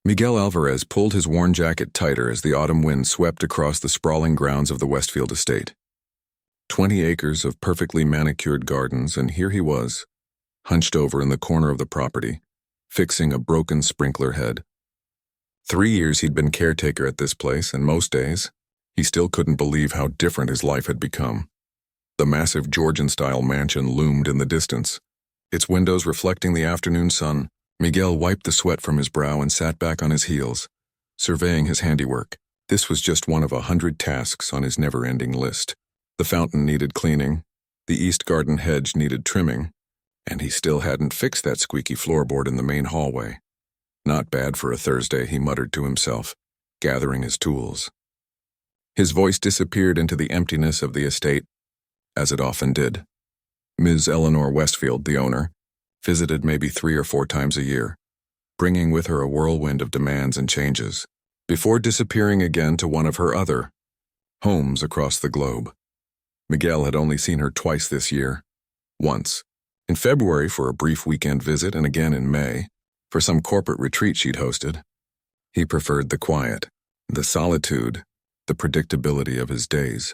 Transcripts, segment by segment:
Miguel Alvarez pulled his worn jacket tighter as the autumn wind swept across the sprawling grounds of the Westfield estate. 20 acres of perfectly manicured gardens, and here he was, hunched over in the corner of the property, fixing a broken sprinkler head. 3 years he'd been caretaker at this place, and most days, he still couldn't believe how different his life had become. The massive Georgian-style mansion loomed in the distance, its windows reflecting the afternoon sun. Miguel wiped the sweat from his brow and sat back on his heels, surveying his handiwork. This was just one of 100 tasks on his never-ending list. The fountain needed cleaning, the east garden hedge needed trimming, and he still hadn't fixed that squeaky floorboard in the main hallway. Not bad for a Thursday, he muttered to himself, gathering his tools. His voice disappeared into the emptiness of the estate, as it often did. Ms. Eleanor Westfield, the owner, visited maybe 3 or 4 times a year, bringing with her a whirlwind of demands and changes, before disappearing again to one of her other homes across the globe. Miguel had only seen her twice this year. Once, in February for a brief weekend visit, and again in May, for some corporate retreat she'd hosted. He preferred the quiet, the solitude, the predictability of his days.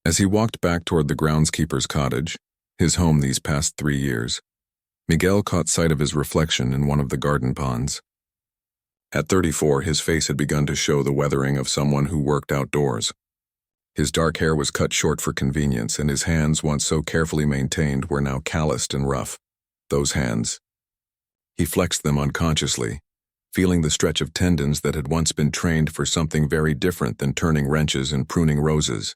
As he walked back toward the groundskeeper's cottage, his home these past 3 years, Miguel caught sight of his reflection in one of the garden ponds. At 34, his face had begun to show the weathering of someone who worked outdoors. His dark hair was cut short for convenience, and his hands, once so carefully maintained, were now calloused and rough. Those hands. He flexed them unconsciously, feeling the stretch of tendons that had once been trained for something very different than turning wrenches and pruning roses.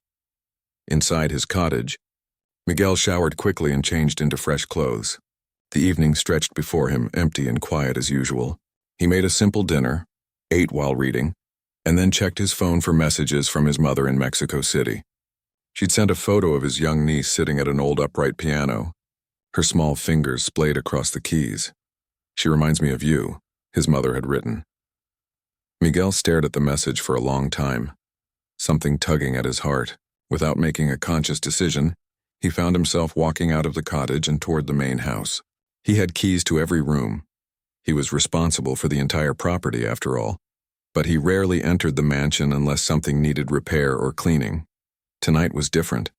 Inside his cottage, Miguel showered quickly and changed into fresh clothes. The evening stretched before him, empty and quiet as usual. He made a simple dinner, ate while reading, and then checked his phone for messages from his mother in Mexico City. She'd sent a photo of his young niece sitting at an old upright piano, her small fingers splayed across the keys. "She reminds me of you," his mother had written. Miguel stared at the message for a long time, something tugging at his heart. Without making a conscious decision, he found himself walking out of the cottage and toward the main house. He had keys to every room. He was responsible for the entire property, after all. But he rarely entered the mansion unless something needed repair or cleaning. Tonight was different.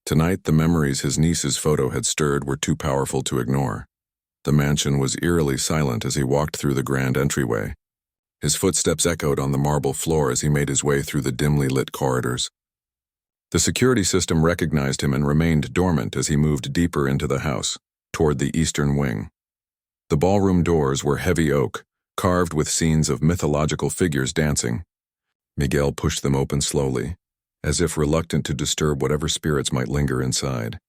Tonight, the memories his niece's photo had stirred were too powerful to ignore. The mansion was eerily silent as he walked through the grand entryway. His footsteps echoed on the marble floor as he made his way through the dimly lit corridors. The security system recognized him and remained dormant as he moved deeper into the house, toward the eastern wing. The ballroom doors were heavy oak, carved with scenes of mythological figures dancing. Miguel pushed them open slowly, as if reluctant to disturb whatever spirits might linger inside.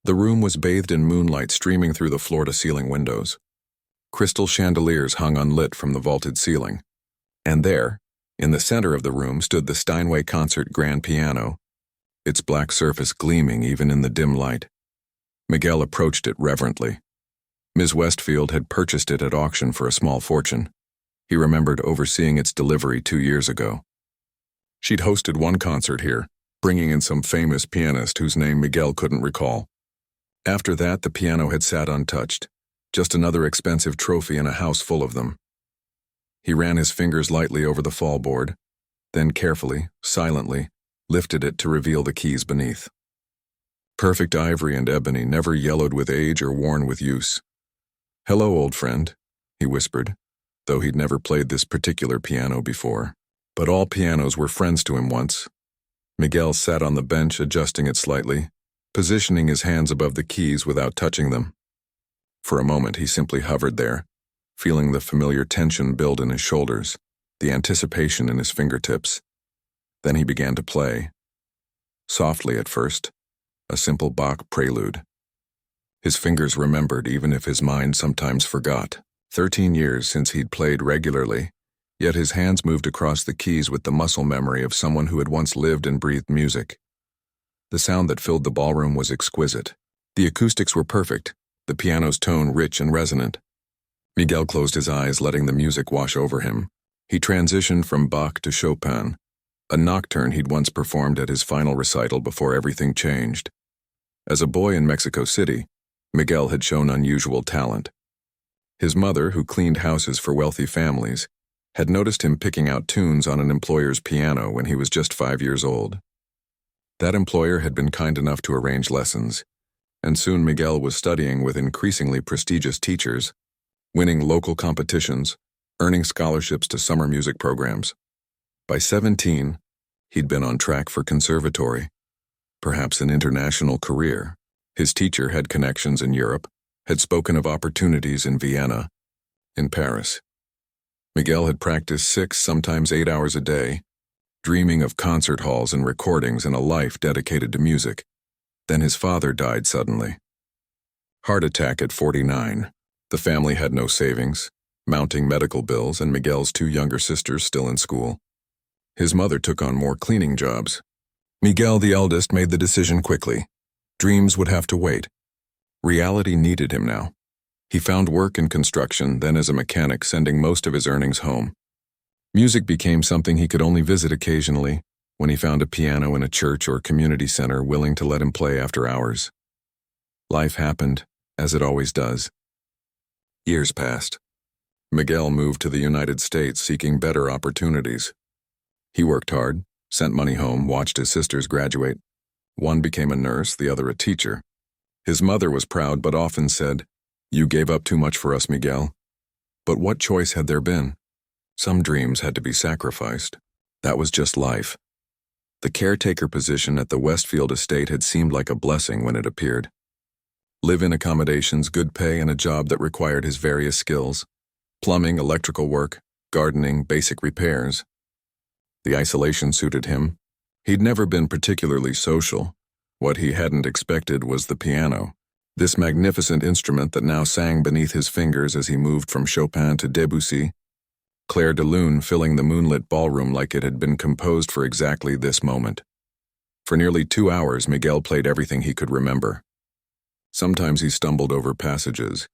The room was bathed in moonlight streaming through the floor-to-ceiling windows. Crystal chandeliers hung unlit from the vaulted ceiling. And there, in the center of the room, stood the Steinway concert grand piano, its black surface gleaming even in the dim light. Miguel approached it reverently. Ms. Westfield had purchased it at auction for a small fortune. He remembered overseeing its delivery 2 years ago. She'd hosted one concert here, bringing in some famous pianist whose name Miguel couldn't recall. After that, the piano had sat untouched, just another expensive trophy in a house full of them. He ran his fingers lightly over the fallboard, then carefully, silently, lifted it to reveal the keys beneath. Perfect ivory and ebony, never yellowed with age or worn with use. "Hello, old friend," he whispered, though he'd never played this particular piano before. But all pianos were friends to him once. Miguel sat on the bench, adjusting it slightly, positioning his hands above the keys without touching them. For a moment, he simply hovered there, feeling the familiar tension build in his shoulders, the anticipation in his fingertips. Then he began to play. Softly at first, a simple Bach prelude. His fingers remembered even if his mind sometimes forgot. 13 years since he'd played regularly, yet his hands moved across the keys with the muscle memory of someone who had once lived and breathed music. The sound that filled the ballroom was exquisite. The acoustics were perfect, the piano's tone rich and resonant. Miguel closed his eyes, letting the music wash over him. He transitioned from Bach to Chopin, a nocturne he'd once performed at his final recital before everything changed. As a boy in Mexico City, Miguel had shown unusual talent. His mother, who cleaned houses for wealthy families, had noticed him picking out tunes on an employer's piano when he was just 5 years old. That employer had been kind enough to arrange lessons, and soon Miguel was studying with increasingly prestigious teachers, winning local competitions, earning scholarships to summer music programs. By 17, he'd been on track for conservatory, perhaps an international career. His teacher had connections in Europe, had spoken of opportunities in Vienna, in Paris. Miguel had practiced 6, sometimes 8 hours a day, dreaming of concert halls and recordings and a life dedicated to music. Then his father died suddenly. Heart attack at 49. The family had no savings, mounting medical bills, and Miguel's 2 younger sisters still in school. His mother took on more cleaning jobs. Miguel, the eldest, made the decision quickly. Dreams would have to wait. Reality needed him now. He found work in construction, then as a mechanic, sending most of his earnings home. Music became something he could only visit occasionally, when he found a piano in a church or community center willing to let him play after hours. Life happened, as it always does. Years passed. Miguel moved to the United States seeking better opportunities. He worked hard, sent money home, watched his sisters graduate. One became a nurse, the other a teacher. His mother was proud but often said, "You gave up too much for us, Miguel." But what choice had there been? Some dreams had to be sacrificed. That was just life. The caretaker position at the Westfield estate had seemed like a blessing when it appeared. Live-in accommodations, good pay, and a job that required his various skills: plumbing, electrical work, gardening, basic repairs. The isolation suited him. He'd never been particularly social. What he hadn't expected was the piano, this magnificent instrument that now sang beneath his fingers as he moved from Chopin to Debussy, Clair de Lune filling the moonlit ballroom like it had been composed for exactly this moment. For nearly 2 hours, Miguel played everything he could remember. Sometimes he stumbled over passages,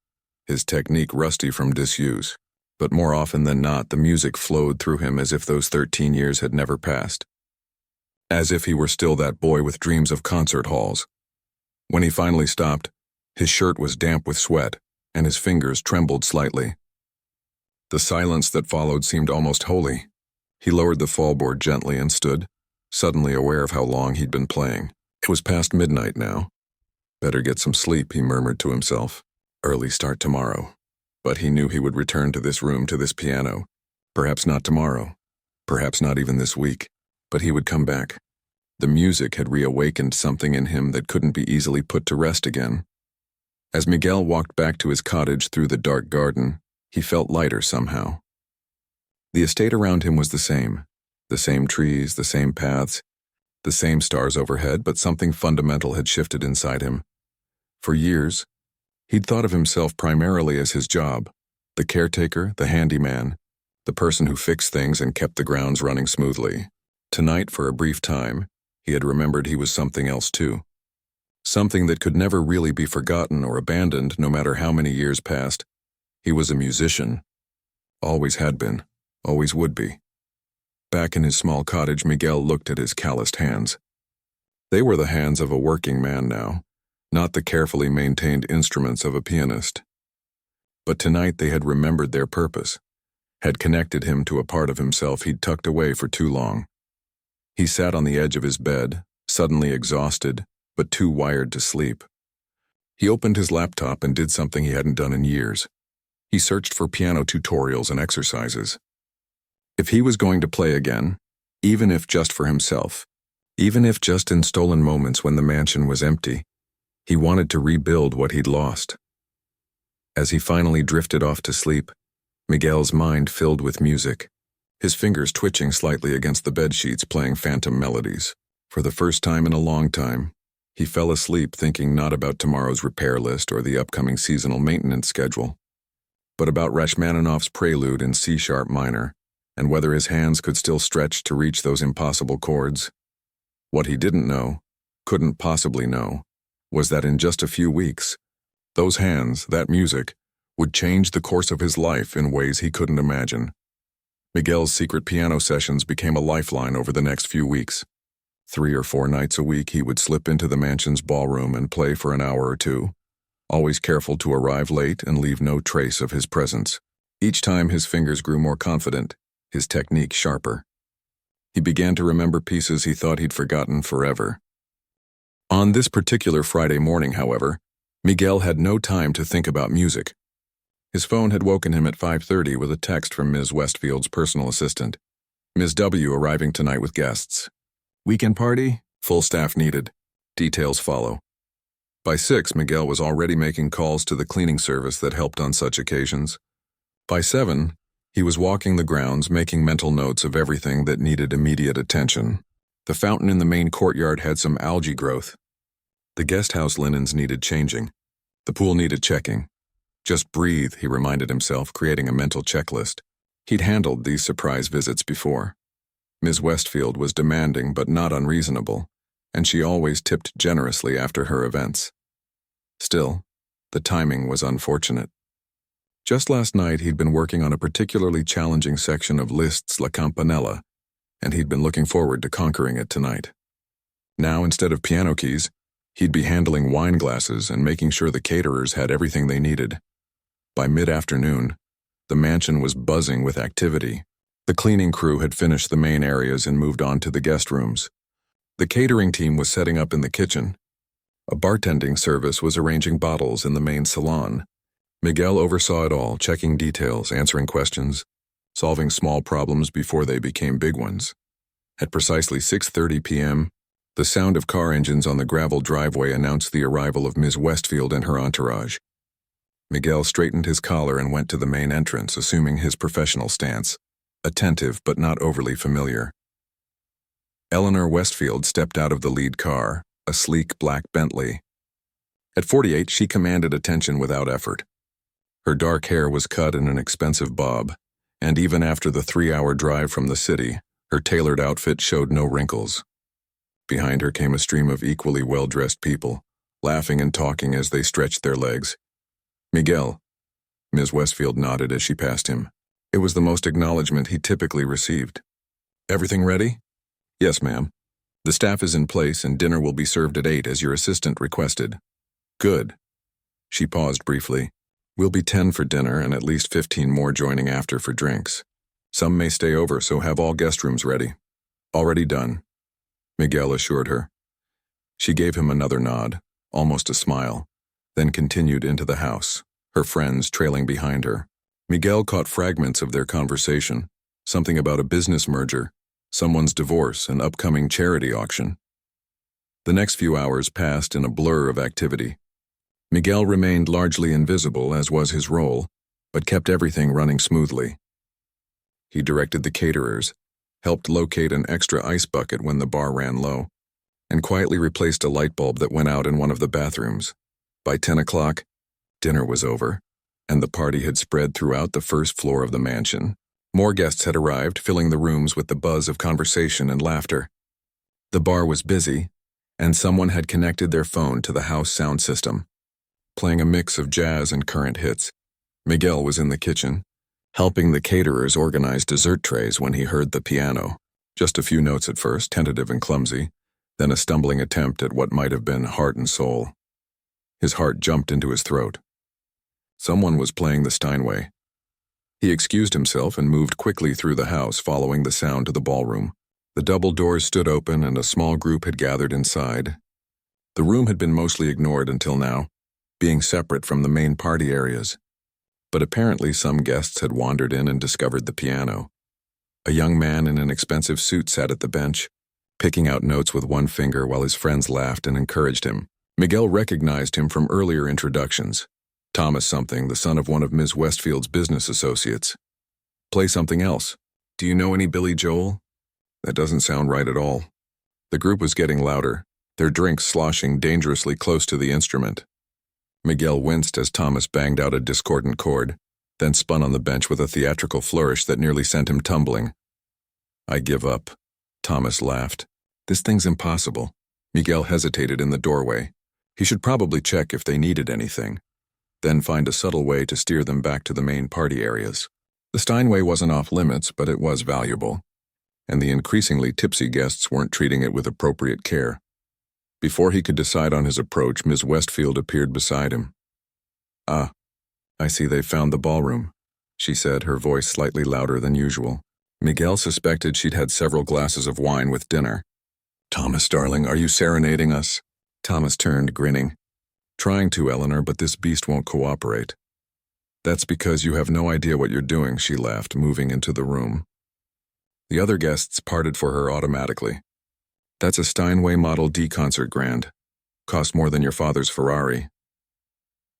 his technique rusty from disuse, but more often than not, the music flowed through him as if those 13 years had never passed. As if he were still that boy with dreams of concert halls. When he finally stopped, his shirt was damp with sweat, and his fingers trembled slightly. The silence that followed seemed almost holy. He lowered the fallboard gently and stood, suddenly aware of how long he'd been playing. It was past midnight now. Better get some sleep, he murmured to himself. Early start tomorrow. But he knew he would return to this room, to this piano. Perhaps not tomorrow. Perhaps not even this week. But he would come back. The music had reawakened something in him that couldn't be easily put to rest again. As Miguel walked back to his cottage through the dark garden, he felt lighter somehow. The estate around him was the same trees, the same paths, the same stars overhead, but something fundamental had shifted inside him. For years, he'd thought of himself primarily as his job, the caretaker, the handyman, the person who fixed things and kept the grounds running smoothly. Tonight, for a brief time, he had remembered he was something else too. Something that could never really be forgotten or abandoned no matter how many years passed. He was a musician. Always had been, always would be. Back in his small cottage, Miguel looked at his calloused hands. They were the hands of a working man now, not the carefully maintained instruments of a pianist. But tonight they had remembered their purpose, had connected him to a part of himself he'd tucked away for too long. He sat on the edge of his bed, suddenly exhausted, but too wired to sleep. He opened his laptop and did something he hadn't done in years. He searched for piano tutorials and exercises. If he was going to play again, even if just for himself, even if just in stolen moments when the mansion was empty, he wanted to rebuild what he'd lost. As he finally drifted off to sleep, Miguel's mind filled with music, his fingers twitching slightly against the bedsheets, playing phantom melodies. For the first time in a long time, he fell asleep thinking not about tomorrow's repair list or the upcoming seasonal maintenance schedule, but about Rachmaninoff's Prelude in C-sharp minor, and whether his hands could still stretch to reach those impossible chords. What he didn't know, couldn't possibly know, was that in just a few weeks, those hands, that music, would change the course of his life in ways he couldn't imagine. Miguel's secret piano sessions became a lifeline over the next few weeks. 3 or 4 nights a week he would slip into the mansion's ballroom and play for an hour or two, always careful to arrive late and leave no trace of his presence. Each time his fingers grew more confident, his technique sharper. He began to remember pieces he thought he'd forgotten forever. On this particular Friday morning, however, Miguel had no time to think about music. His phone had woken him at 5:30 with a text from Ms. Westfield's personal assistant. Ms. W. arriving tonight with guests. Weekend party? Full staff needed. Details follow. By 6, Miguel was already making calls to the cleaning service that helped on such occasions. By 7, he was walking the grounds, making mental notes of everything that needed immediate attention. The fountain in the main courtyard had some algae growth. The guest house linens needed changing. The pool needed checking. Just breathe, he reminded himself, creating a mental checklist. He'd handled these surprise visits before. Ms. Westfield was demanding but not unreasonable, and she always tipped generously after her events. Still, the timing was unfortunate. Just last night he'd been working on a particularly challenging section of Liszt's La Campanella, and he'd been looking forward to conquering it tonight. Now, instead of piano keys, he'd be handling wine glasses and making sure the caterers had everything they needed. By mid-afternoon, the mansion was buzzing with activity. The cleaning crew had finished the main areas and moved on to the guest rooms. The catering team was setting up in the kitchen. A bartending service was arranging bottles in the main salon. Miguel oversaw it all, checking details, answering questions, solving small problems before they became big ones. At precisely 6:30 p.m., the sound of car engines on the gravel driveway announced the arrival of Ms. Westfield and her entourage. Miguel straightened his collar and went to the main entrance, assuming his professional stance, attentive but not overly familiar. Eleanor Westfield stepped out of the lead car, a sleek black Bentley. At 48, she commanded attention without effort. Her dark hair was cut in an expensive bob, and even after the 3-hour drive from the city, her tailored outfit showed no wrinkles. Behind her came a stream of equally well-dressed people, laughing and talking as they stretched their legs. Miguel. Ms. Westfield nodded as she passed him. It was the most acknowledgement he typically received. Everything ready? Yes, ma'am. The staff is in place and dinner will be served at 8 as your assistant requested. Good. She paused briefly. We'll be 10 for dinner and at least 15 more joining after for drinks. Some may stay over, so have all guest rooms ready. Already done, Miguel assured her. She gave him another nod, almost a smile, then continued into the house, her friends trailing behind her. Miguel caught fragments of their conversation, something about a business merger, someone's divorce, an upcoming charity auction. The next few hours passed in a blur of activity. Miguel remained largely invisible, as was his role, but kept everything running smoothly. He directed the caterers, helped locate an extra ice bucket when the bar ran low, and quietly replaced a light bulb that went out in one of the bathrooms. By 10 o'clock, dinner was over, and the party had spread throughout the first floor of the mansion. More guests had arrived, filling the rooms with the buzz of conversation and laughter. The bar was busy, and someone had connected their phone to the house sound system, playing a mix of jazz and current hits. Miguel was in the kitchen, helping the caterers organize dessert trays when he heard the piano. Just a few notes at first, tentative and clumsy, then a stumbling attempt at what might have been Heart and Soul. His heart jumped into his throat. Someone was playing the Steinway. He excused himself and moved quickly through the house, following the sound to the ballroom. The double doors stood open and a small group had gathered inside. The room had been mostly ignored until now, being separate from the main party areas. But apparently some guests had wandered in and discovered the piano. A young man in an expensive suit sat at the bench, picking out notes with one finger while his friends laughed and encouraged him. Miguel recognized him from earlier introductions. Thomas something, the son of one of Ms. Westfield's business associates. Play something else. Do you know any Billy Joel? That doesn't sound right at all. The group was getting louder, their drinks sloshing dangerously close to the instrument. Miguel winced as Thomas banged out a discordant chord, then spun on the bench with a theatrical flourish that nearly sent him tumbling. I give up, Thomas laughed. This thing's impossible. Miguel hesitated in the doorway. He should probably check if they needed anything, then find a subtle way to steer them back to the main party areas. The Steinway wasn't off limits, but it was valuable, and the increasingly tipsy guests weren't treating it with appropriate care. Before he could decide on his approach, Ms. Westfield appeared beside him. "Ah, I see they've found the ballroom," she said, her voice slightly louder than usual. Miguel suspected she'd had several glasses of wine with dinner. "Thomas, darling, are you serenading us?" Thomas turned, grinning. "Trying to, Eleanor, but this beast won't cooperate." "That's because you have no idea what you're doing," she laughed, moving into the room. The other guests parted for her automatically. "That's a Steinway Model D concert grand. Cost more than your father's Ferrari."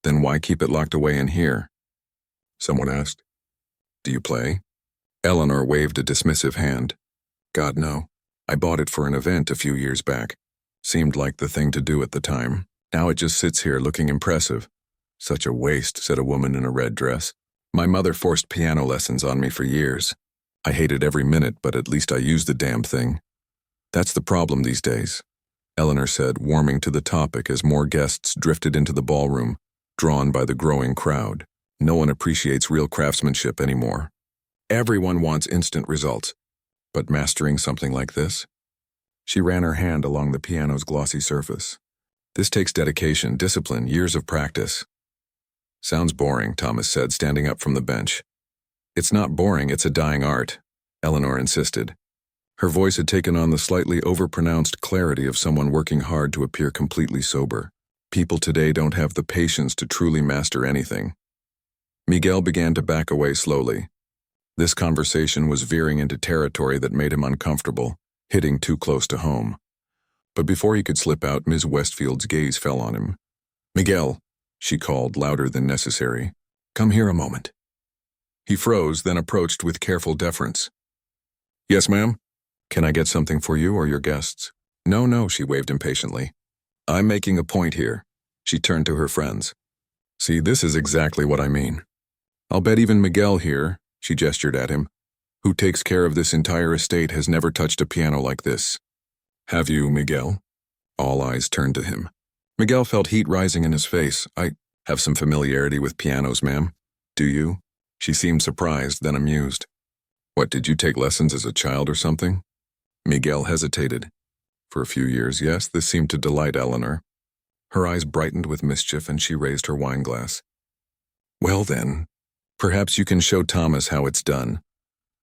"Then why keep it locked away in here?" someone asked. "Do you play?" Eleanor waved a dismissive hand. "God, no. I bought it for an event a few years back. Seemed like the thing to do at the time. Now it just sits here looking impressive." "Such a waste," said a woman in a red dress. "My mother forced piano lessons on me for years. I hated every minute, but at least I used the damn thing. That's the problem these days," Eleanor said, warming to the topic as more guests drifted into the ballroom, drawn by the growing crowd. "No one appreciates real craftsmanship anymore. Everyone wants instant results. But mastering something like this?" She ran her hand along the piano's glossy surface. "This takes dedication, discipline, years of practice." "Sounds boring," Thomas said, standing up from the bench. "It's not boring, it's a dying art," Eleanor insisted. Her voice had taken on the slightly overpronounced clarity of someone working hard to appear completely sober. "People today don't have the patience to truly master anything." Miguel began to back away slowly. This conversation was veering into territory that made him uncomfortable, hitting too close to home. But before he could slip out, Ms. Westfield's gaze fell on him. "Miguel," she called, louder than necessary. "Come here a moment." He froze, then approached with careful deference. "Yes, ma'am? Can I get something for you or your guests?" No, she waved impatiently. "I'm making a point here." She turned to her friends. "See, this is exactly what I mean. I'll bet even Miguel here," she gestured at him, "who takes care of this entire estate, has never touched a piano like this." "Have you, Miguel?" All eyes turned to him. Miguel felt heat rising in his face. "I have some familiarity with pianos, ma'am." "Do you?" She seemed surprised, then amused. "What, did you take lessons as a child or something?" Miguel hesitated. For a few years, yes, this seemed to delight Eleanor. Her eyes brightened with mischief, and she raised her wineglass. "Well then, perhaps you can show Thomas how it's done."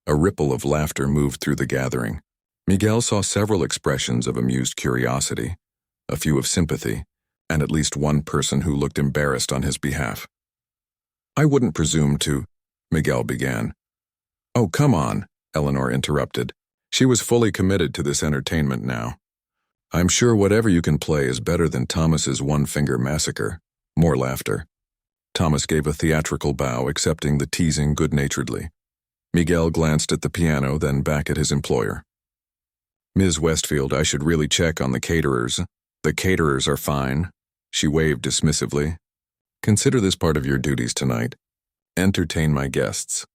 A ripple of laughter moved through the gathering. Miguel saw several expressions of amused curiosity, a few of sympathy, and at least one person who looked embarrassed on his behalf. "I wouldn't presume to," Miguel began. "Oh, come on," Eleanor interrupted. She was fully committed to this entertainment now. "I'm sure whatever you can play is better than Thomas's one-finger massacre." More laughter. Thomas gave a theatrical bow, accepting the teasing good-naturedly. Miguel glanced at the piano, then back at his employer. "Ms. Westfield, I should really check on the caterers." "The caterers are fine," she waved dismissively. "Consider this part of your duties tonight. Entertain my guests."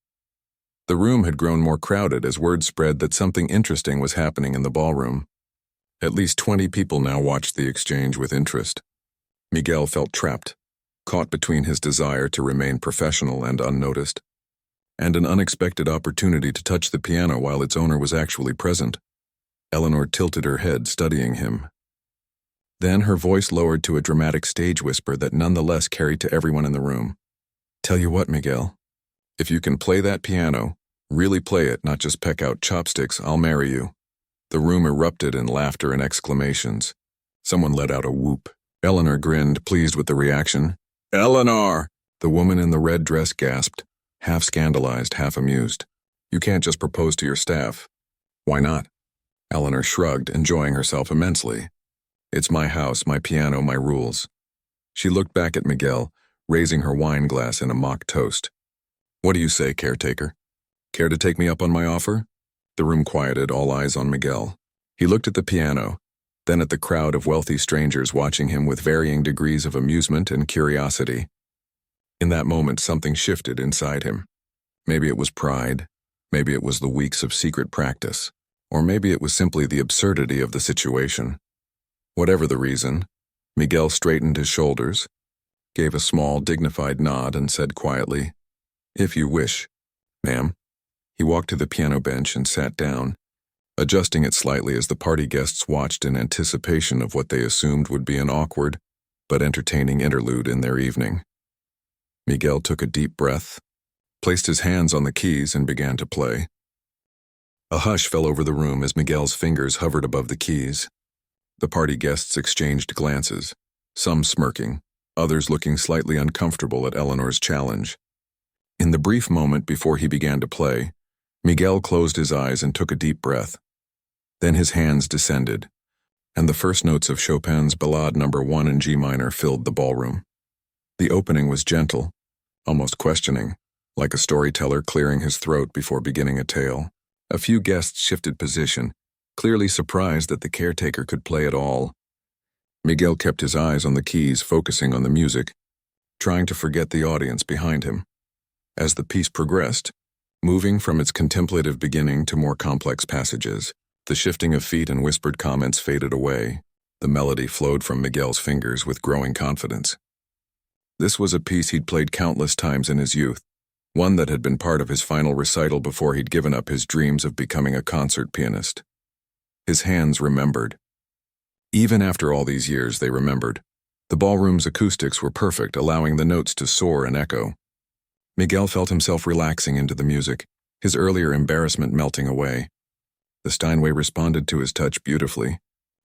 The room had grown more crowded as word spread that something interesting was happening in the ballroom. At least 20 people now watched the exchange with interest. Miguel felt trapped, caught between his desire to remain professional and unnoticed, and an unexpected opportunity to touch the piano while its owner was actually present. Eleanor tilted her head, studying him. Then her voice lowered to a dramatic stage whisper that nonetheless carried to everyone in the room. "Tell you what, Miguel, if you can play that piano, really play it, not just peck out chopsticks, I'll marry you." The room erupted in laughter and exclamations. Someone let out a whoop. Eleanor grinned, pleased with the reaction. "Eleanor!" The woman in the red dress gasped, half scandalized, half amused. "You can't just propose to your staff." "Why not?" Eleanor shrugged, enjoying herself immensely. "It's my house, my piano, my rules." She looked back at Miguel, raising her wine glass in a mock toast. "What do you say, caretaker? Care to take me up on my offer?" The room quieted, all eyes on Miguel. He looked at the piano, then at the crowd of wealthy strangers watching him with varying degrees of amusement and curiosity. In that moment, something shifted inside him. Maybe it was pride, maybe it was the weeks of secret practice, or maybe it was simply the absurdity of the situation. Whatever the reason, Miguel straightened his shoulders, gave a small, dignified nod, and said quietly, "If you wish, ma'am." He walked to the piano bench and sat down, adjusting it slightly as the party guests watched in anticipation of what they assumed would be an awkward but entertaining interlude in their evening. Miguel took a deep breath, placed his hands on the keys, and began to play. A hush fell over the room as Miguel's fingers hovered above the keys. The party guests exchanged glances, some smirking, others looking slightly uncomfortable at Eleanor's challenge. In the brief moment before he began to play, Miguel closed his eyes and took a deep breath. Then his hands descended, and the first notes of Chopin's Ballade No. 1 in G minor filled the ballroom. The opening was gentle, almost questioning, like a storyteller clearing his throat before beginning a tale. A few guests shifted position, clearly surprised that the caretaker could play at all. Miguel kept his eyes on the keys, focusing on the music, trying to forget the audience behind him. As the piece progressed, moving from its contemplative beginning to more complex passages, the shifting of feet and whispered comments faded away. The melody flowed from Miguel's fingers with growing confidence. This was a piece he'd played countless times in his youth, one that had been part of his final recital before he'd given up his dreams of becoming a concert pianist. His hands remembered. Even after all these years, they remembered. The ballroom's acoustics were perfect, allowing the notes to soar and echo. Miguel felt himself relaxing into the music, his earlier embarrassment melting away. The Steinway responded to his touch beautifully,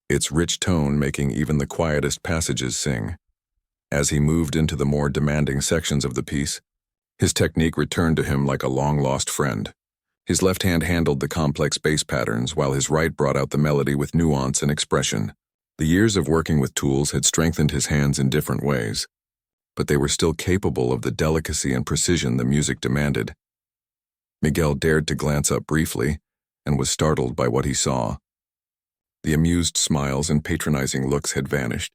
its rich tone making even the quietest passages sing. As he moved into the more demanding sections of the piece, his technique returned to him like a long-lost friend. His left hand handled the complex bass patterns, while his right brought out the melody with nuance and expression. The years of working with tools had strengthened his hands in different ways, but they were still capable of the delicacy and precision the music demanded. Miguel dared to glance up briefly, and was startled by what he saw. The amused smiles and patronizing looks had vanished.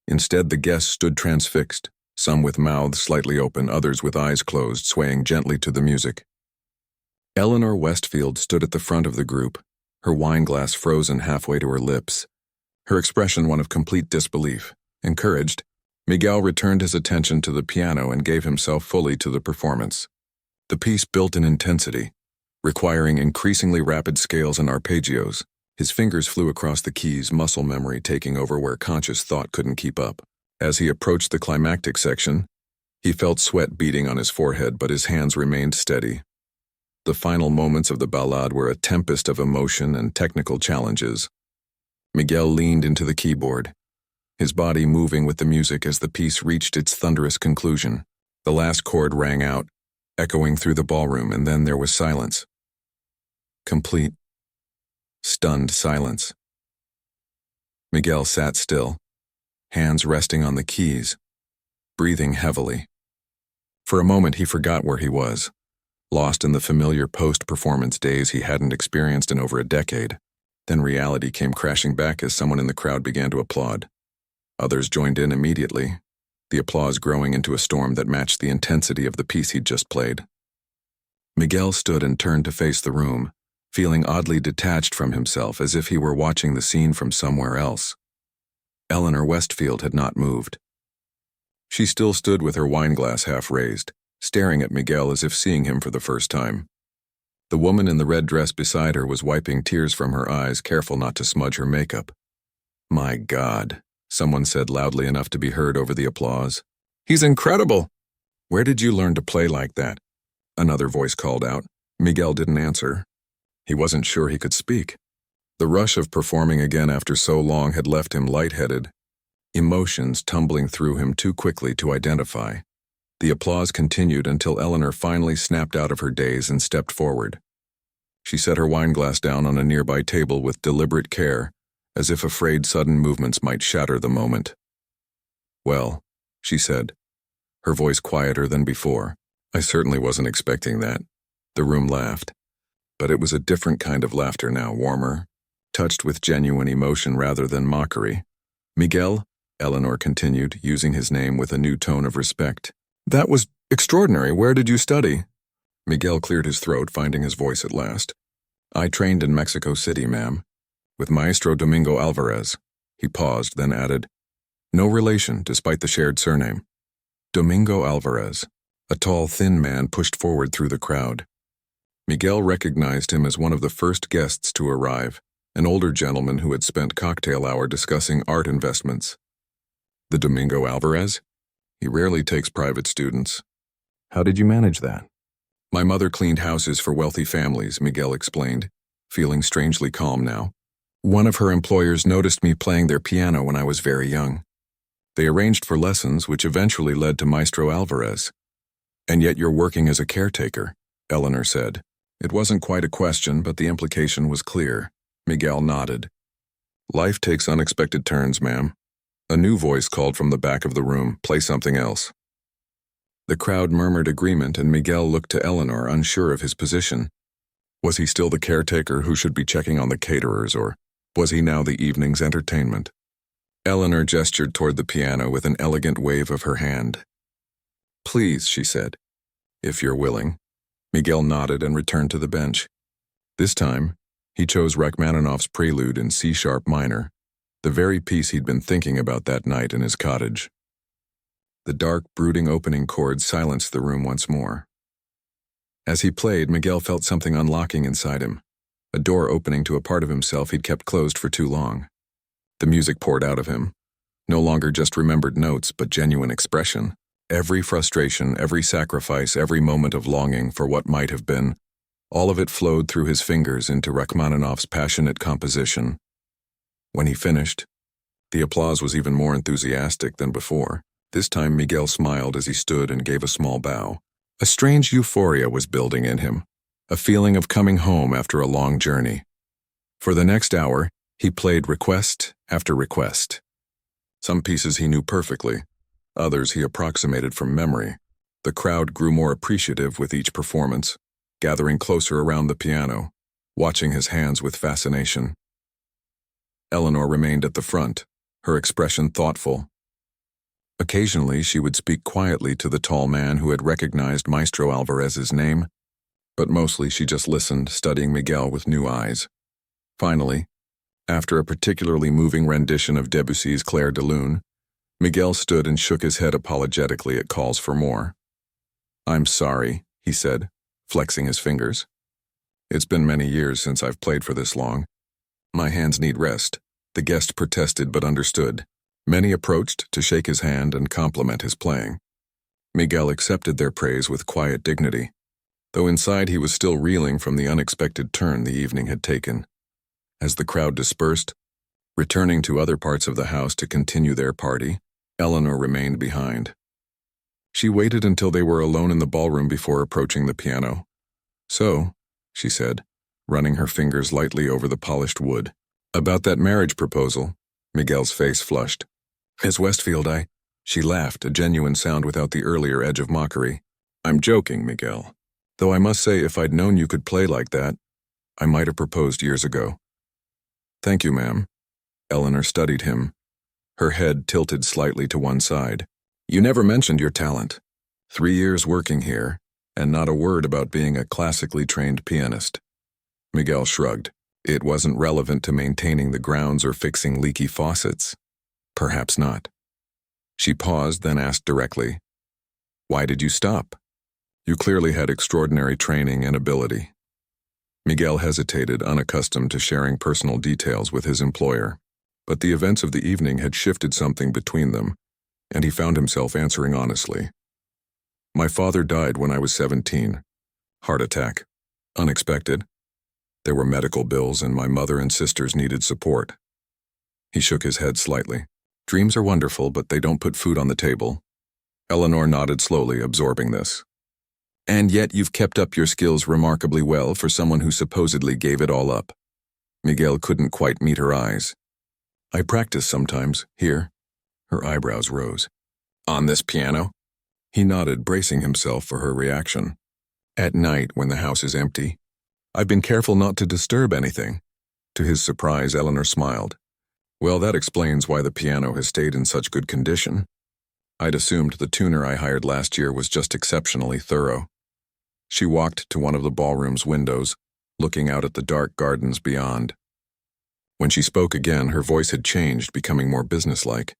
Instead, the guests stood transfixed, some with mouths slightly open, others with eyes closed, swaying gently to the music. Eleanor Westfield stood at the front of the group, her wineglass frozen halfway to her lips, her expression one of complete disbelief. Encouraged, Miguel returned his attention to the piano and gave himself fully to the performance. The piece built in intensity, requiring increasingly rapid scales and arpeggios. His fingers flew across the keys, muscle memory taking over where conscious thought couldn't keep up. As he approached the climactic section, he felt sweat beading on his forehead, but his hands remained steady. The final moments of the ballade were a tempest of emotion and technical challenges. Miguel leaned into the keyboard, his body moving with the music as the piece reached its thunderous conclusion. The last chord rang out, echoing through the ballroom, and then there was silence. Complete, stunned silence. Miguel sat still, hands resting on the keys, breathing heavily. For a moment he forgot where he was, lost in the familiar post-performance days he hadn't experienced in over a decade. Then reality came crashing back as someone in the crowd began to applaud. Others joined in immediately, the applause growing into a storm that matched the intensity of the piece he'd just played. Miguel stood and turned to face the room, feeling oddly detached from himself, as if he were watching the scene from somewhere else. Eleanor Westfield had not moved. She still stood with her wineglass half raised, staring at Miguel as if seeing him for the first time. The woman in the red dress beside her was wiping tears from her eyes, careful not to smudge her makeup. "My God," someone said loudly enough to be heard over the applause. "He's incredible! Where did you learn to play like that?" Another voice called out. Miguel didn't answer. He wasn't sure he could speak. The rush of performing again after so long had left him lightheaded, emotions tumbling through him too quickly to identify. The applause continued until Eleanor finally snapped out of her daze and stepped forward. She set her wineglass down on a nearby table with deliberate care, as if afraid sudden movements might shatter the moment. "Well," she said, her voice quieter than before, "I certainly wasn't expecting that." The room laughed. But it was a different kind of laughter now, warmer, touched with genuine emotion rather than mockery. "Miguel," Eleanor continued, using his name with a new tone of respect. "That was extraordinary. Where did you study?" Miguel cleared his throat, finding his voice at last. "I trained in Mexico City, ma'am, with Maestro Domingo Alvarez." He paused, then added, "No relation, despite the shared surname." Domingo Alvarez. A tall, thin man pushed forward through the crowd. Miguel recognized him as one of the first guests to arrive, an older gentleman who had spent cocktail hour discussing art investments. "The Domingo Alvarez? He rarely takes private students," How did you manage that? My mother cleaned houses for wealthy families, Miguel explained, feeling strangely calm now. One of her employers noticed me playing their piano when I was very young. They arranged for lessons, which eventually led to Maestro Alvarez. And yet you're working as a caretaker, Eleanor said. It wasn't quite a question, but the implication was clear. Miguel nodded. Life takes unexpected turns, ma'am. A new voice called from the back of the room, play something else. The crowd murmured agreement, and Miguel looked to Eleanor, unsure of his position. Was he still the caretaker who should be checking on the caterers, or was he now the evening's entertainment? Eleanor gestured toward the piano with an elegant wave of her hand. Please, she said, if you're willing. Miguel nodded and returned to the bench. This time, he chose Rachmaninoff's Prelude in C-sharp minor, the very piece he'd been thinking about that night in his cottage. The dark, brooding opening chords silenced the room once more. As he played, Miguel felt something unlocking inside him, a door opening to a part of himself he'd kept closed for too long. The music poured out of him, no longer just remembered notes, but genuine expression. Every frustration, every sacrifice, every moment of longing for what might have been, all of it flowed through his fingers into Rachmaninoff's passionate composition. When he finished, the applause was even more enthusiastic than before. This time Miguel smiled as he stood and gave a small bow. A strange euphoria was building in him, a feeling of coming home after a long journey. For the next hour, he played request after request. Some pieces he knew perfectly, others he approximated from memory. The crowd grew more appreciative with each performance, gathering closer around the piano, watching his hands with fascination. Eleanor remained at the front, her expression thoughtful. Occasionally, she would speak quietly to the tall man who had recognized Maestro Alvarez's name, but mostly she just listened, studying Miguel with new eyes. Finally, after a particularly moving rendition of Debussy's Clair de Lune, Miguel stood and shook his head apologetically at calls for more. I'm sorry, he said, flexing his fingers. It's been many years since I've played for this long. My hands need rest. The guest protested but understood. Many approached to shake his hand and compliment his playing. Miguel accepted their praise with quiet dignity, though inside he was still reeling from the unexpected turn the evening had taken. As the crowd dispersed, returning to other parts of the house to continue their party, Eleanor remained behind. She waited until they were alone in the ballroom before approaching the piano. So, she said, running her fingers lightly over the polished wood. About that marriage proposal, Miguel's face flushed. Miss Westfield, She laughed, a genuine sound without the earlier edge of mockery. I'm joking, Miguel. Though I must say, if I'd known you could play like that, I might have proposed years ago. Thank you, ma'am. Eleanor studied him, her head tilted slightly to one side. You never mentioned your talent. 3 years working here, and not a word about being a classically trained pianist. Miguel shrugged. It wasn't relevant to maintaining the grounds or fixing leaky faucets. Perhaps not. She paused, then asked directly, Why did you stop? You clearly had extraordinary training and ability. Miguel hesitated, unaccustomed to sharing personal details with his employer. But the events of the evening had shifted something between them, and he found himself answering honestly. My father died when I was 17. Heart attack. Unexpected. There were medical bills, and my mother and sisters needed support. He shook his head slightly. Dreams are wonderful, but they don't put food on the table. Eleanor nodded slowly, absorbing this. And yet you've kept up your skills remarkably well for someone who supposedly gave it all up. Miguel couldn't quite meet her eyes. I practice sometimes, here. Her eyebrows rose. On this piano? He nodded, bracing himself for her reaction. At night, when the house is empty. I've been careful not to disturb anything. To his surprise, Eleanor smiled. Well, that explains why the piano has stayed in such good condition. I'd assumed the tuner I hired last year was just exceptionally thorough. She walked to one of the ballroom's windows, looking out at the dark gardens beyond. When she spoke again, her voice had changed, becoming more businesslike.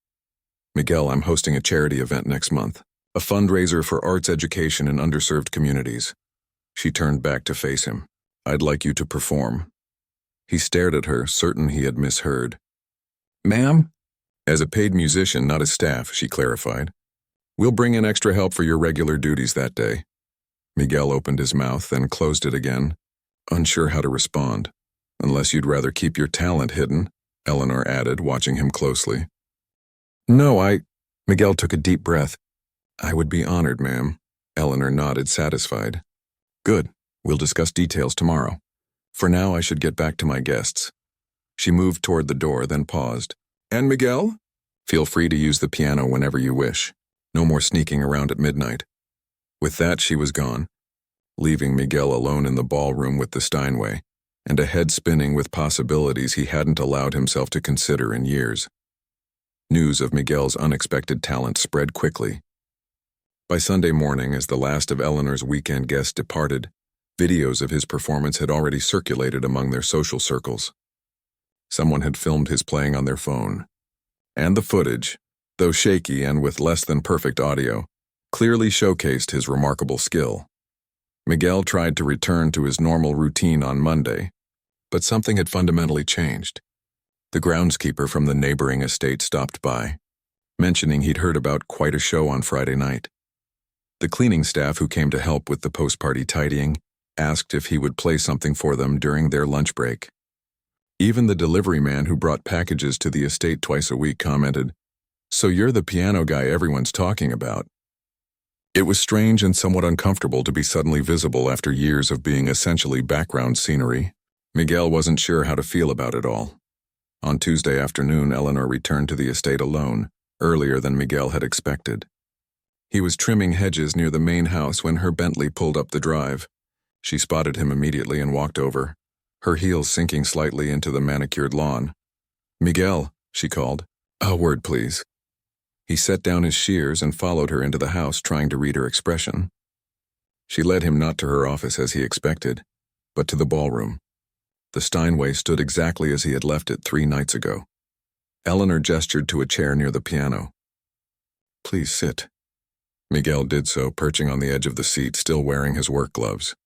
Miguel, I'm hosting a charity event next month, a fundraiser for arts education in underserved communities. She turned back to face him. I'd like you to perform. He stared at her, certain he had misheard. Ma'am? As a paid musician, not as staff, she clarified. We'll bring in extra help for your regular duties that day. Miguel opened his mouth, then closed it again, unsure how to respond. Unless you'd rather keep your talent hidden, Eleanor added, watching him closely. No, Miguel took a deep breath. I would be honored, ma'am. Eleanor nodded, satisfied. Good. We'll discuss details tomorrow. For now, I should get back to my guests. She moved toward the door, then paused. And Miguel? Feel free to use the piano whenever you wish. No more sneaking around at midnight. With that, she was gone, leaving Miguel alone in the ballroom with the Steinway, and a head spinning with possibilities he hadn't allowed himself to consider in years. News of Miguel's unexpected talent spread quickly. By Sunday morning, as the last of Eleanor's weekend guests departed, videos of his performance had already circulated among their social circles. Someone had filmed his playing on their phone, and the footage, though shaky and with less than perfect audio, clearly showcased his remarkable skill. Miguel tried to return to his normal routine on Monday, but something had fundamentally changed. The groundskeeper from the neighboring estate stopped by, mentioning he'd heard about quite a show on Friday night. The cleaning staff who came to help with the post-party tidying asked if he would play something for them during their lunch break. Even the delivery man who brought packages to the estate twice a week commented, "So you're the piano guy everyone's talking about." It was strange and somewhat uncomfortable to be suddenly visible after years of being essentially background scenery. Miguel wasn't sure how to feel about it all. On Tuesday afternoon, Eleanor returned to the estate alone, earlier than Miguel had expected. He was trimming hedges near the main house when her Bentley pulled up the drive. She spotted him immediately and walked over, her heels sinking slightly into the manicured lawn. "Miguel," she called. "A word, please." He set down his shears and followed her into the house, trying to read her expression. She led him not to her office as he expected, but to the ballroom. The Steinway stood exactly as he had left it 3 nights ago. Eleanor gestured to a chair near the piano. "Please sit." Miguel did so, perching on the edge of the seat, still wearing his work gloves.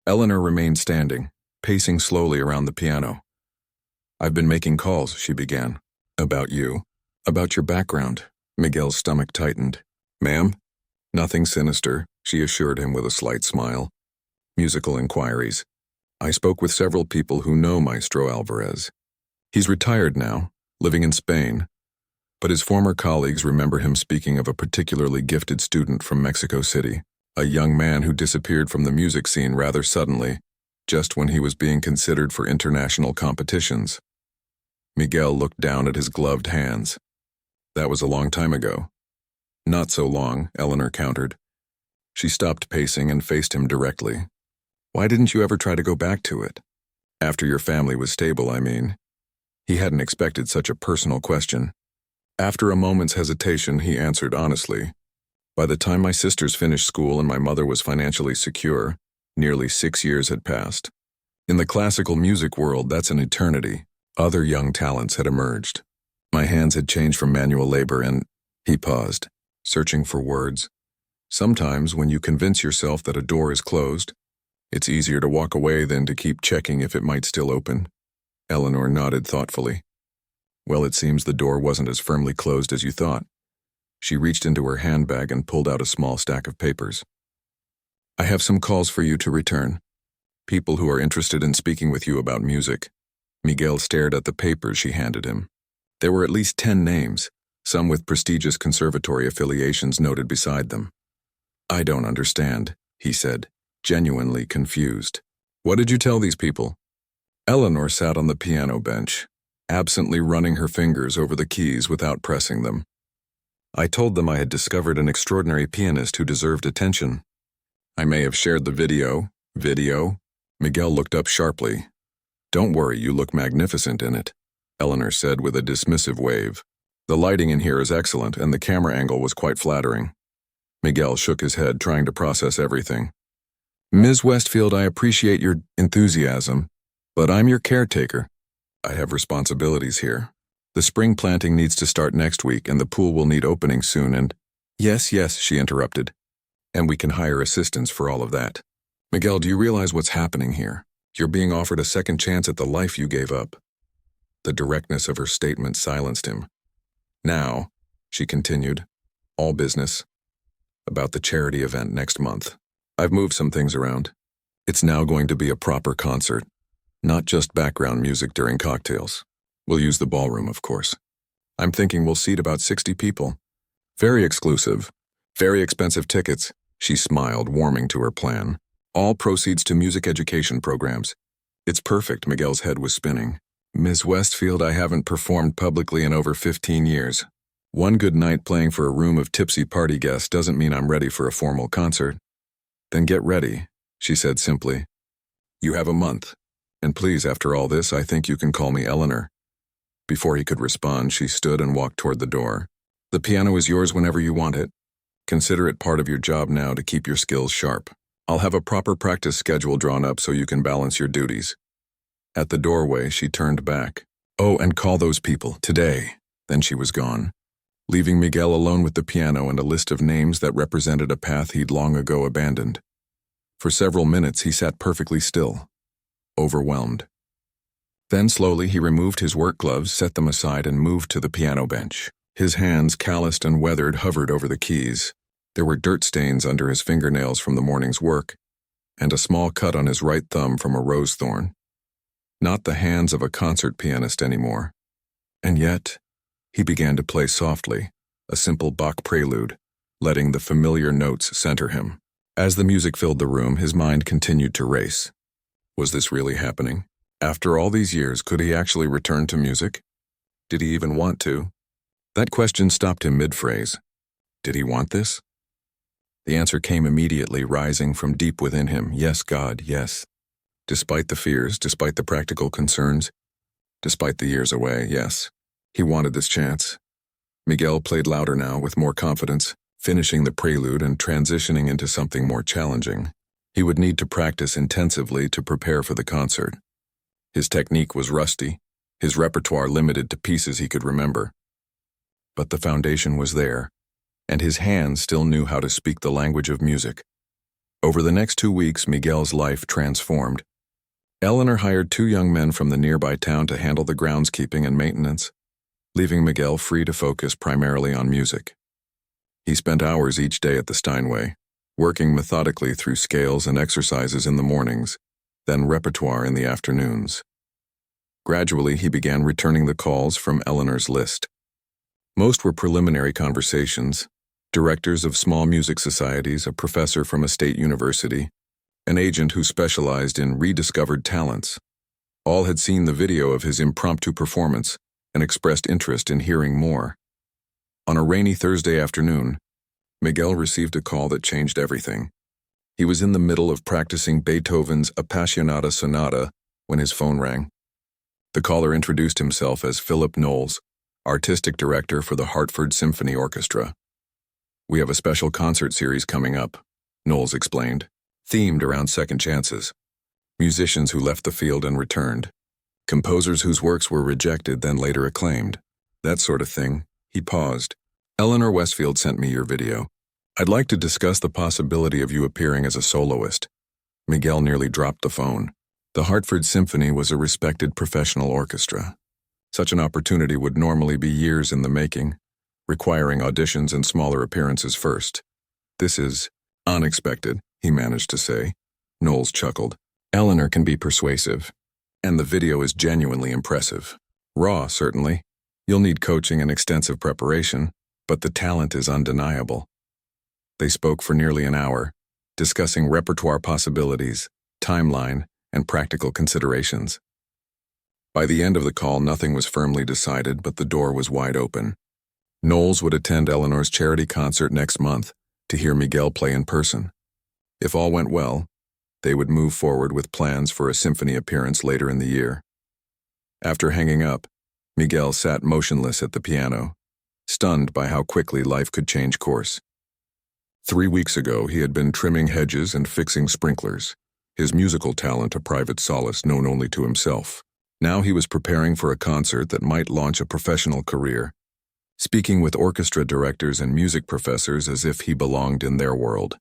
Eleanor remained standing, pacing slowly around the piano. "I've been making calls," she began. "About you. About your background." Miguel's stomach tightened. "Ma'am?" "Nothing sinister," she assured him with a slight smile. "Musical inquiries. I spoke with several people who know Maestro Alvarez. He's retired now, living in Spain, but his former colleagues remember him speaking of a particularly gifted student from Mexico City, a young man who disappeared from the music scene rather suddenly, just when he was being considered for international competitions." Miguel looked down at his gloved hands. "That was a long time ago." "Not so long," Eleanor countered. She stopped pacing and faced him directly. "Why didn't you ever try to go back to it? After your family was stable, I mean." He hadn't expected such a personal question. After a moment's hesitation, he answered honestly, "By the time my sisters finished school and my mother was financially secure, nearly 6 years had passed. In the classical music world, that's an eternity. Other young talents had emerged. My hands had changed from manual labor and—" He paused, searching for words. Sometimes, when you convince yourself that a door is closed, it's easier to walk away than to keep checking if it might still open. Eleanor nodded thoughtfully. "Well, it seems the door wasn't as firmly closed as you thought." She reached into her handbag and pulled out a small stack of papers. "I have some calls for you to return. People who are interested in speaking with you about music." Miguel stared at the papers she handed him. There were at least 10 names, some with prestigious conservatory affiliations noted beside them. "I don't understand," he said, genuinely confused. "What did you tell these people?" Eleanor sat on the piano bench, absently running her fingers over the keys without pressing them. "I told them I had discovered an extraordinary pianist who deserved attention. I may have shared the video. Video?" Miguel looked up sharply. "Don't worry, you look magnificent in it," Eleanor said with a dismissive wave. "The lighting in here is excellent, and the camera angle was quite flattering." Miguel shook his head, trying to process everything. "Ms. Westfield, I appreciate your enthusiasm, but I'm your caretaker. I have responsibilities here. The spring planting needs to start next week, and the pool will need opening soon, and—" Yes, she interrupted. "And we can hire assistants for all of that. Miguel, do you realize what's happening here? You're being offered a second chance at the life you gave up." The directness of her statement silenced him. "Now," she continued, "all business. about the charity event next month. I've moved some things around. It's now going to be a proper concert, not just background music during cocktails. We'll use the ballroom, of course. I'm thinking we'll seat about 60 people. Very exclusive, very expensive tickets. She smiled, warming to her plan. All proceeds to music education programs. It's perfect, Miguel's head was spinning. Ms. Westfield, I haven't performed publicly in over 15 years. One good night playing for a room of tipsy party guests doesn't mean I'm ready for a formal concert. Then get ready, she said simply. You have a month. And please, after all this, I think you can call me Eleanor. Before he could respond, she stood and walked toward the door. The piano is yours whenever you want it. Consider it part of your job now to keep your skills sharp. I'll have a proper practice schedule drawn up so you can balance your duties. At the doorway, she turned back. Oh, and call those people, today. Then she was gone, leaving Miguel alone with the piano and a list of names that represented a path he'd long ago abandoned. For several minutes, he sat perfectly still, overwhelmed. Then slowly he removed his work gloves, set them aside, and moved to the piano bench. His hands, calloused and weathered, hovered over the keys. There were dirt stains under his fingernails from the morning's work, and a small cut on his right thumb from a rose thorn. Not the hands of a concert pianist anymore. And yet, he began to play softly, a simple Bach prelude, letting the familiar notes center him. As the music filled the room, his mind continued to race. Was this really happening? After all these years, could he actually return to music? Did he even want to? That question stopped him mid-phrase. Did he want this? The answer came immediately, rising from deep within him. Yes, God, yes. Despite the fears, despite the practical concerns, despite the years away, yes. He wanted this chance. Miguel played louder now, with more confidence, finishing the prelude and transitioning into something more challenging. He would need to practice intensively to prepare for the concert. His technique was rusty, his repertoire limited to pieces he could remember. But the foundation was there, and his hands still knew how to speak the language of music. Over the next 2 weeks, Miguel's life transformed. Eleanor hired 2 young men from the nearby town to handle the groundskeeping and maintenance, leaving Miguel free to focus primarily on music. He spent hours each day at the Steinway, working methodically through scales and exercises in the mornings, then repertoire in the afternoons. Gradually, he began returning the calls from Eleanor's list. Most were preliminary conversations: directors of small music societies, a professor from a state university, an agent who specialized in rediscovered talents. All had seen the video of his impromptu performance and expressed interest in hearing more. On a rainy Thursday afternoon, Miguel received a call that changed everything. He was in the middle of practicing Beethoven's Appassionata Sonata when his phone rang. The caller introduced himself as Philip Knowles, artistic director for the Hartford Symphony Orchestra. We have a special concert series coming up, Knowles explained, themed around second chances. Musicians who left the field and returned. Composers whose works were rejected then later acclaimed. That sort of thing. He paused. Eleanor Westfield sent me your video. I'd like to discuss the possibility of you appearing as a soloist. Miguel nearly dropped the phone. The Hartford Symphony was a respected professional orchestra. Such an opportunity would normally be years in the making, requiring auditions and smaller appearances first. This is unexpected, he managed to say. Knowles chuckled. Eleanor can be persuasive, and the video is genuinely impressive. Raw, certainly. You'll need coaching and extensive preparation, but the talent is undeniable. They spoke for nearly an hour, discussing repertoire possibilities, timeline, and practical considerations. By the end of the call, nothing was firmly decided, but the door was wide open. Knowles would attend Eleanor's charity concert next month to hear Miguel play in person. If all went well, they would move forward with plans for a symphony appearance later in the year. After hanging up, Miguel sat motionless at the piano, stunned by how quickly life could change course. 3 weeks ago, he had been trimming hedges and fixing sprinklers, his musical talent a private solace known only to himself. Now he was preparing for a concert that might launch a professional career, speaking with orchestra directors and music professors as if he belonged in their world.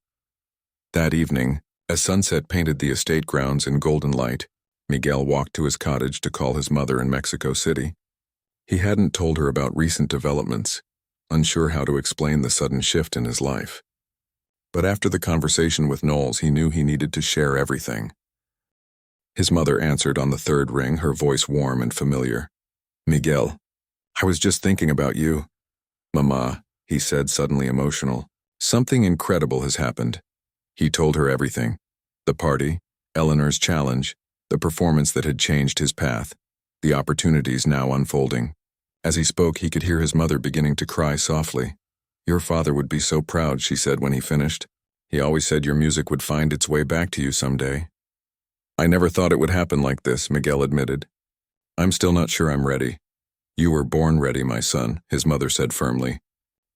That evening, as sunset painted the estate grounds in golden light, Miguel walked to his cottage to call his mother in Mexico City. He hadn't told her about recent developments, unsure how to explain the sudden shift in his life. But after the conversation with Knowles, he knew he needed to share everything. His mother answered on the third ring, her voice warm and familiar. "Miguel, I was just thinking about you." "Mama," he said, suddenly emotional. "Something incredible has happened." He told her everything. The party, Eleanor's challenge, the performance that had changed his path, the opportunities now unfolding. As he spoke, he could hear his mother beginning to cry softly. "Your father would be so proud," she said when he finished. "He always said your music would find its way back to you someday." "I never thought it would happen like this," Miguel admitted. "I'm still not sure I'm ready." "You were born ready, my son," his mother said firmly.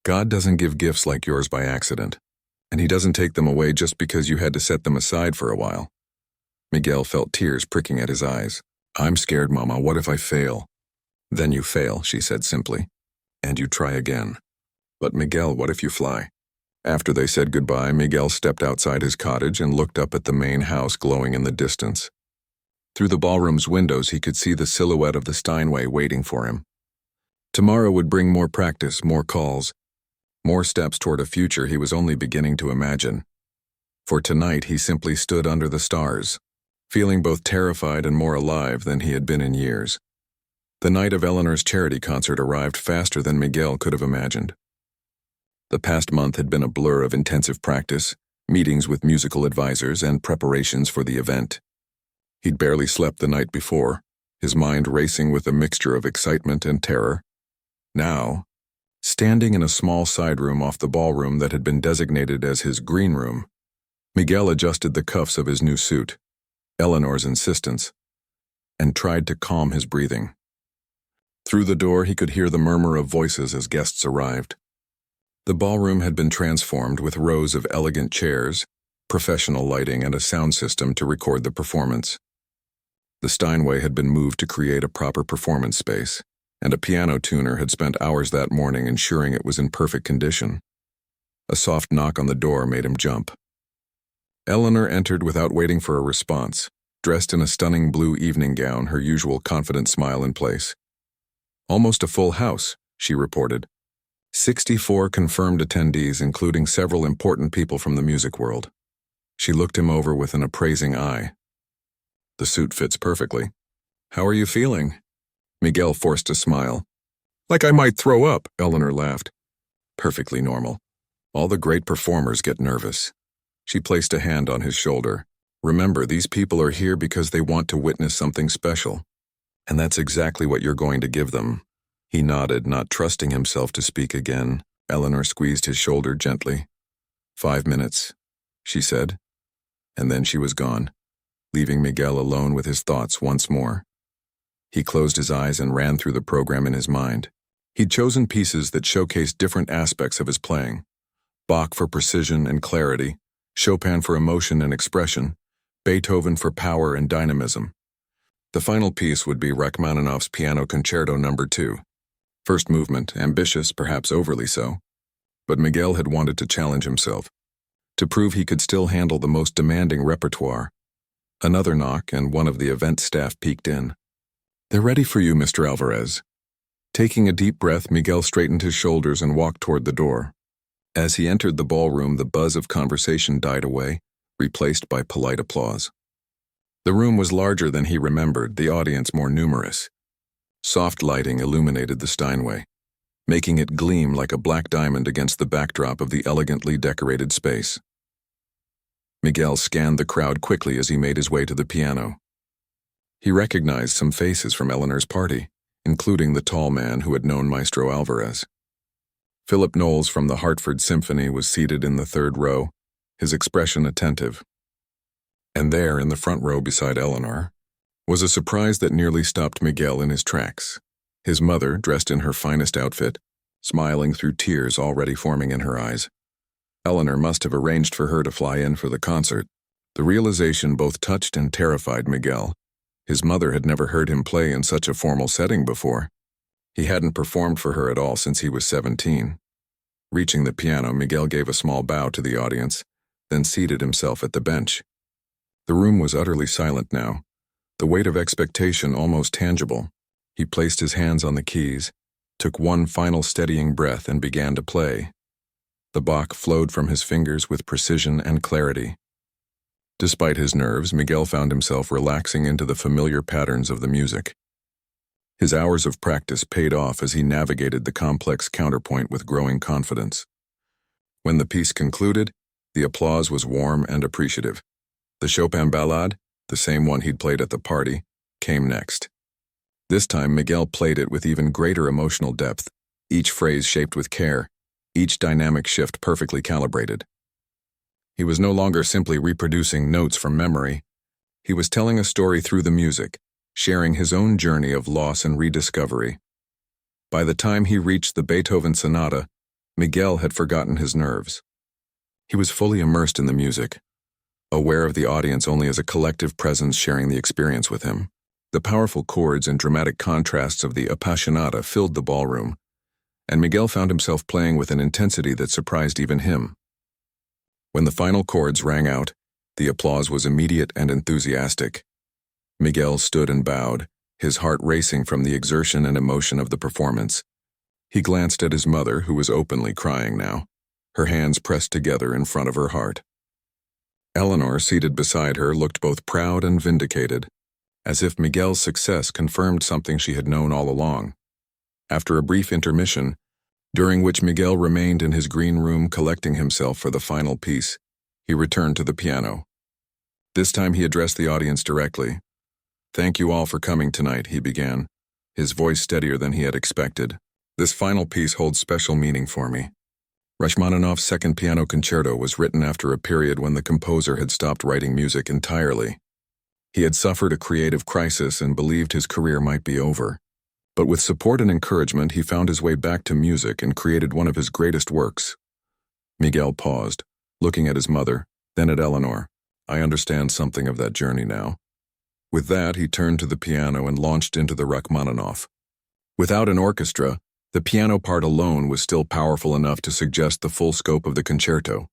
"God doesn't give gifts like yours by accident, and he doesn't take them away just because you had to set them aside for a while." Miguel felt tears pricking at his eyes. "I'm scared, Mama. What if I fail?" "Then you fail," she said simply, "and you try again." "But Miguel, what if you fly?" After they said goodbye, Miguel stepped outside his cottage and looked up at the main house glowing in the distance. Through the ballroom's windows, he could see the silhouette of the Steinway waiting for him. Tomorrow would bring more practice, more calls, more steps toward a future he was only beginning to imagine. For tonight, he simply stood under the stars, feeling both terrified and more alive than he had been in years. The night of Eleanor's charity concert arrived faster than Miguel could have imagined. The past month had been a blur of intensive practice, meetings with musical advisors, and preparations for the event. He'd barely slept the night before, his mind racing with a mixture of excitement and terror. Now, standing in a small side room off the ballroom that had been designated as his green room, Miguel adjusted the cuffs of his new suit, Eleanor's insistence, and tried to calm his breathing. Through the door, he could hear the murmur of voices as guests arrived. The ballroom had been transformed with rows of elegant chairs, professional lighting, and a sound system to record the performance. The Steinway had been moved to create a proper performance space, and a piano tuner had spent hours that morning ensuring it was in perfect condition. A soft knock on the door made him jump. Eleanor entered without waiting for a response, dressed in a stunning blue evening gown, her usual confident smile in place. "Almost a full house," she reported. 64 confirmed attendees, including several important people from the music world. She looked him over with an appraising eye. "The suit fits perfectly. How are you feeling?" Miguel forced a smile. "Like I might throw up," Eleanor laughed. "Perfectly normal. All the great performers get nervous." She placed a hand on his shoulder. "Remember, these people are here because they want to witness something special. And that's exactly what you're going to give them." He nodded, not trusting himself to speak again. Eleanor squeezed his shoulder gently. 5 minutes, she said. And then she was gone, leaving Miguel alone with his thoughts once more. He closed his eyes and ran through the program in his mind. He'd chosen pieces that showcased different aspects of his playing. Bach for precision and clarity, Chopin for emotion and expression, Beethoven for power and dynamism. The final piece would be Rachmaninoff's Piano Concerto No. 2. First movement, ambitious, perhaps overly so. But Miguel had wanted to challenge himself, to prove he could still handle the most demanding repertoire. Another knock, and one of the event staff peeked in. "They're ready for you, Mr. Alvarez." Taking a deep breath, Miguel straightened his shoulders and walked toward the door. As he entered the ballroom, the buzz of conversation died away, replaced by polite applause. The room was larger than he remembered, the audience more numerous. Soft lighting illuminated the Steinway, making it gleam like a black diamond against the backdrop of the elegantly decorated space. Miguel scanned the crowd quickly as he made his way to the piano. He recognized some faces from Eleanor's party, including the tall man who had known Maestro Alvarez. Philip Knowles from the Hartford Symphony was seated in the third row, his expression attentive. And there, in the front row beside Eleanor, was a surprise that nearly stopped Miguel in his tracks. His mother, dressed in her finest outfit, smiling through tears already forming in her eyes. Eleanor must have arranged for her to fly in for the concert. The realization both touched and terrified Miguel. His mother had never heard him play in such a formal setting before. He hadn't performed for her at all since he was 17. Reaching the piano, Miguel gave a small bow to the audience, then seated himself at the bench. The room was utterly silent now, the weight of expectation almost tangible. He placed his hands on the keys, took one final steadying breath, and began to play. The Bach flowed from his fingers with precision and clarity. Despite his nerves, Miguel found himself relaxing into the familiar patterns of the music. His hours of practice paid off as he navigated the complex counterpoint with growing confidence. When the piece concluded, the applause was warm and appreciative. The Chopin Ballade, the same one he'd played at the party, came next. This time, Miguel played it with even greater emotional depth, each phrase shaped with care, each dynamic shift perfectly calibrated. He was no longer simply reproducing notes from memory. He was telling a story through the music, sharing his own journey of loss and rediscovery. By the time he reached the Beethoven Sonata, Miguel had forgotten his nerves. He was fully immersed in the music, aware of the audience only as a collective presence sharing the experience with him. The powerful chords and dramatic contrasts of the Appassionata filled the ballroom, and Miguel found himself playing with an intensity that surprised even him. When the final chords rang out, the applause was immediate and enthusiastic. Miguel stood and bowed, his heart racing from the exertion and emotion of the performance. He glanced at his mother, who was openly crying now, her hands pressed together in front of her heart. Eleanor, seated beside her, looked both proud and vindicated, as if Miguel's success confirmed something she had known all along. After a brief intermission, during which Miguel remained in his green room collecting himself for the final piece, he returned to the piano. This time he addressed the audience directly. "Thank you all for coming tonight," he began, his voice steadier than he had expected. "This final piece holds special meaning for me." Rachmaninoff's Second Piano Concerto was written after a period when the composer had stopped writing music entirely. He had suffered a creative crisis and believed his career might be over. But with support and encouragement, he found his way back to music and created one of his greatest works. Miguel paused, looking at his mother, then at Eleanor. "I understand something of that journey now." With that, he turned to the piano and launched into the Rachmaninoff. Without an orchestra, the piano part alone was still powerful enough to suggest the full scope of the concerto.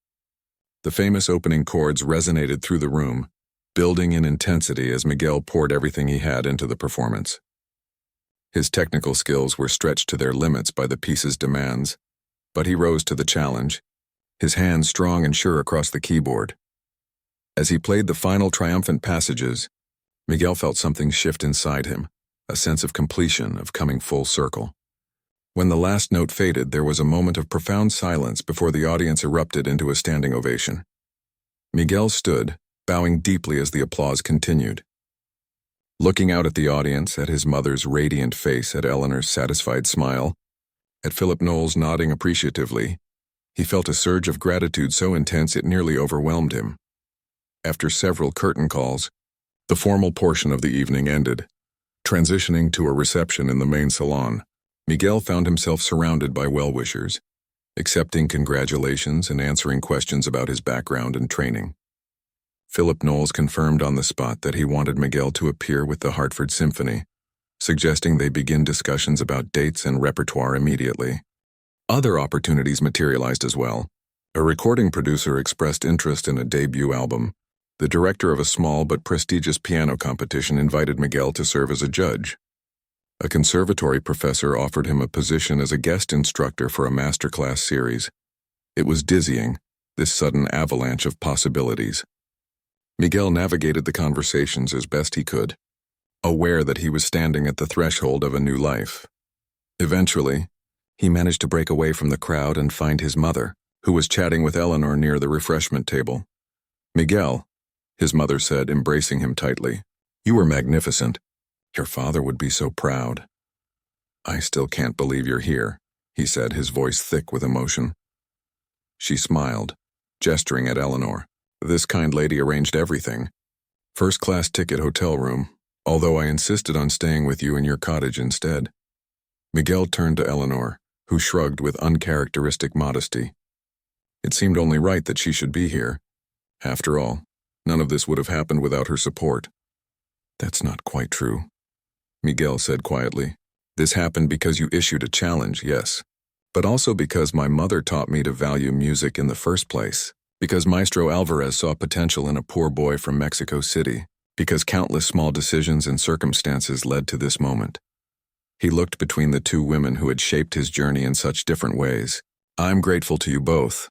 The famous opening chords resonated through the room, building in intensity as Miguel poured everything he had into the performance. His technical skills were stretched to their limits by the piece's demands, but he rose to the challenge, his hands strong and sure across the keyboard. As he played the final triumphant passages, Miguel felt something shift inside him, a sense of completion, of coming full circle. When the last note faded, there was a moment of profound silence before the audience erupted into a standing ovation. Miguel stood, bowing deeply as the applause continued. Looking out at the audience, at his mother's radiant face, at Eleanor's satisfied smile, at Philip Knowles nodding appreciatively, he felt a surge of gratitude so intense it nearly overwhelmed him. After several curtain calls, the formal portion of the evening ended. Transitioning to a reception in the main salon, Miguel found himself surrounded by well-wishers, accepting congratulations and answering questions about his background and training. Philip Knowles confirmed on the spot that he wanted Miguel to appear with the Hartford Symphony, suggesting they begin discussions about dates and repertoire immediately. Other opportunities materialized as well. A recording producer expressed interest in a debut album. The director of a small but prestigious piano competition invited Miguel to serve as a judge. A conservatory professor offered him a position as a guest instructor for a masterclass series. It was dizzying, this sudden avalanche of possibilities. Miguel navigated the conversations as best he could, aware that he was standing at the threshold of a new life. Eventually, he managed to break away from the crowd and find his mother, who was chatting with Eleanor near the refreshment table. "Miguel," his mother said, embracing him tightly, "you were magnificent. Your father would be so proud." "I still can't believe you're here," he said, his voice thick with emotion. She smiled, gesturing at Eleanor. "This kind lady arranged everything. First-class ticket hotel room, although I insisted on staying with you in your cottage instead." Miguel turned to Eleanor, who shrugged with uncharacteristic modesty. It seemed only right that she should be here. After all, none of this would have happened without her support. "That's not quite true," Miguel said quietly. "This happened because you issued a challenge, yes, but also because my mother taught me to value music in the first place. Because Maestro Alvarez saw potential in a poor boy from Mexico City, because countless small decisions and circumstances led to this moment." He looked between the two women who had shaped his journey in such different ways, I'm grateful to you both.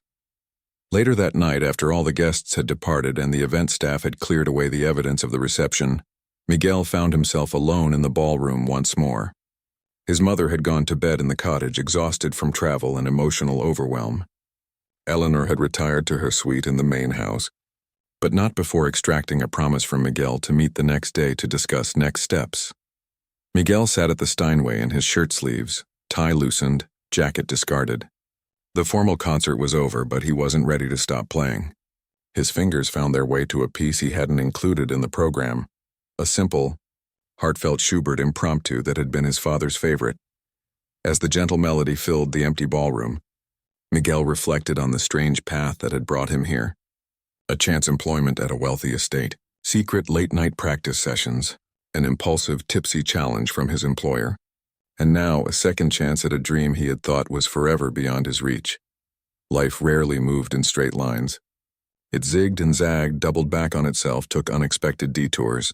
Later that night, after all the guests had departed and the event staff had cleared away the evidence of the reception, Miguel found himself alone in the ballroom once more. His mother had gone to bed in the cottage, exhausted from travel and emotional overwhelm. Eleanor had retired to her suite in the main house, but not before extracting a promise from Miguel to meet the next day to discuss next steps. Miguel sat at the Steinway in his shirt sleeves, tie loosened, jacket discarded. The formal concert was over, but he wasn't ready to stop playing. His fingers found their way to a piece he hadn't included in the program, a simple, heartfelt Schubert impromptu that had been his father's favorite. As the gentle melody filled the empty ballroom, Miguel reflected on the strange path that had brought him here. A chance employment at a wealthy estate, secret late-night practice sessions, an impulsive, tipsy challenge from his employer, and now a second chance at a dream he had thought was forever beyond his reach. Life rarely moved in straight lines. It zigged and zagged, doubled back on itself, took unexpected detours.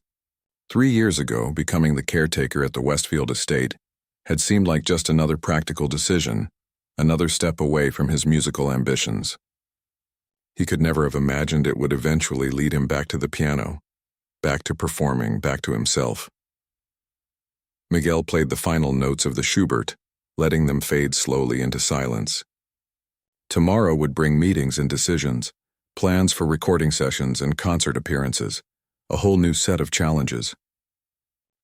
3 years ago, becoming the caretaker at the Westfield estate had seemed like just another practical decision, another step away from his musical ambitions. He could never have imagined it would eventually lead him back to the piano, back to performing, back to himself. Miguel played the final notes of the Schubert, letting them fade slowly into silence. Tomorrow would bring meetings and decisions, plans for recording sessions and concert appearances, a whole new set of challenges.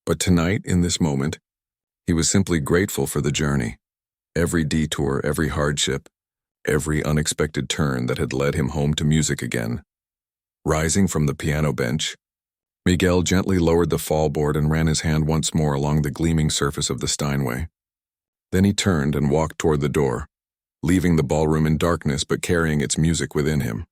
But tonight, in this moment, he was simply grateful for the journey, every detour, every hardship, every unexpected turn that had led him home to music again. Rising from the piano bench, Miguel gently lowered the fallboard and ran his hand once more along the gleaming surface of the Steinway. Then he turned and walked toward the door, leaving the ballroom in darkness but carrying its music within him.